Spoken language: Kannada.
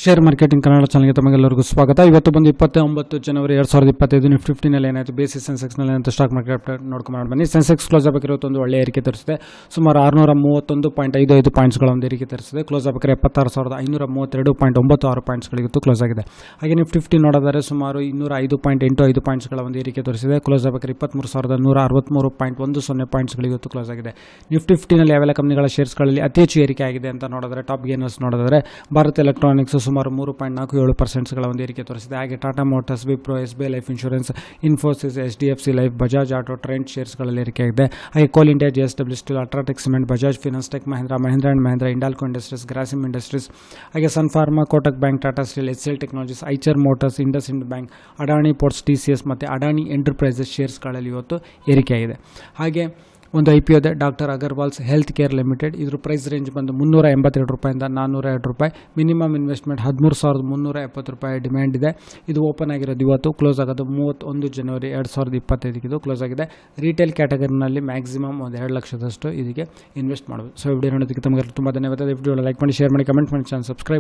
ಶೇರ್ ಮಾರ್ಕೆಟಿಂಗ್ ಕನ್ನಡ ಚಾನಲ್ಗೆ ತಮಗೆಲ್ಲರಿಗೂ ಸ್ವಾಗತ. ಇವತ್ತು ಬಂದು 29 ಜನವರಿ 2025 ನಿಫ್ಟಿ 50ನಲ್ಲಿ ಏನಾಯಿತು, ಬೇಸಿಸ್ ಸೆನ್ಸೆಕ್ಸ್ನಲ್ಲಿ ಏನಾಯಿತು, ಸ್ಟಾಕ್ ಮಾರ್ಕೆಟ್ ನೋಡ್ಕೊಂಡು ಬನ್ನಿ. ಸೆನ್ಸೆಕ್ಸ್ ಕ್ಲೋಸ್ ಆಗಬೇಕಿರೋದು ಒಂದು ಒಳ್ಳೆ ಏರಿಕೆ ತರಿಸಿದೆ. ಸುಮಾರು 631.55 ಪಾಯಿಂಟ್ಸ್ಗಳ ಒಂದು ಏರಿಕೆ ತರಿಸಿದೆ. ಕ್ಲೋಸ್ ಆಗಬೇಕಾದ್ರೆ 76,532.96 ಪಾಯಿಂಟ್ಸ್ಗಳಿಗಿತ್ತು ಕ್ಲೋಸ್ ಆಗಿದೆ. ಹಾಗೆ ನಿಫ್ಟಿ 50 ನೋಡೋದಾದರೆ ಸುಮಾರು 205.85 ಪಾಯಿಂಟ್ಸ್ಗಳ ಒಂದು ಏರಿಕೆ ತರಿಸಿದೆ. ಕ್ಲೋಸ್ ಆಗಬೇಕಾದ್ರೆ 23,163.10 ಪಾಯಿಂಟ್ಸ್ಗಳಿಗಿತ್ತು ಕ್ಲೋಸ್ ಆಗಿದೆ. ನಿಫ್ಟಿ 50ನಲ್ಲಿ ಯಾವೆಲ್ಲ ಕಂಪನಿಗಳ ಶೇರ್ಸ್ಗಳಲ್ಲಿ ಅತಿ ಹೆಚ್ಚು ಏರಿಕೆ ಆಗಿದೆ ಅಂತ ನೋಡಿದ್ರೆ, ಟಾಪ್ ಗೇನರ್ಸ್ ನೋಡಿದ್ರೆ ಭಾರತ್ ಎಲೆಕ್ಟ್ರಾನಿಕ್ಸ್ ಸುಮಾರು 3.47% ಒಂದು ಏರಿಕೆ ತೋರಿಸಿದೆ. ಹಾಗೆ Tata Motors, Wipro, SBI Life Insurance, Infosys, HDFC Life, Bajaj Auto, Trent ಶೇರ್ಸ್ಗಳಲ್ಲಿ ಏರಿಕೆ ಆಗಿದೆ. ಹಾಗೆ Coal India, JSW Steel, UltraTech Cement, Bajaj Finance, Tech Mahindra, Mahindra and Mahindra, Hindalco Industries, Grasim Industries, ಹಾಗೆ Sun Pharma, Kotak Bank, Tata Steel, HCL Technologies, Eicher Motors, IndusInd Bank, Adani Ports, TCS ಮತ್ತು ಅಡಾನಿ ಎಂಟರ್ಪ್ರೈಸಸ್ ಶೇರ್ಸ್ಗಳಲ್ಲಿ ಇವತ್ತು ಏರಿಕೆಯಾಗಿದೆ. ಹಾಗೆ ಒಂದು IPO ಇದೆ, doctor Agarwal's health care limited. ಇದ್ರ ಪ್ರೈಸ್ ರೇಂಜ್ ಬಂದು ₹382 ₹402. ಮಿನಿಮಮ್ ಇನ್ವೆಸ್ಟ್ಮೆಂಟ್ ₹13,370 ಡಿಮ್ಯಾಂಡ್ ಇದೆ. ಇದು ಓಪನ್ ಆಗಿರೋದು ಇವತ್ತು, ಕ್ಲೋಸ್ ಆಗೋದು 31 ಜನವರಿ 2025 ಇದು ಕ್ಲೋಸ್ ಆಗಿದೆ. ರಿಟೇಲ್ ಕ್ಯಾಟಗರಿನಲ್ಲಿ ಮ್ಯಾಕ್ಸಿಮಮ್ ಒಂದು 2 ಲಕ್ಷದಷ್ಟು ಇದಕ್ಕೆ ಇನ್ವೆಸ್ಟ್ ಮಾಡಬಹುದು. ಸೊ ವಿಡಿಯೋ ನೋಡೋದಕ್ಕೆ ತಮಗೆ ತುಂಬ ಧನ್ಯವಾದ. ವಿಡಿಯೋ ಲೈಕ್ ಮಾಡಿ, ಶೇರ್ ಮಾಡಿ, ಕಮೆಂಟ್ ಮಾಡಿ, ಚಾನಲ್ ಸಬ್ಸ್ಕ್ರೈಬ್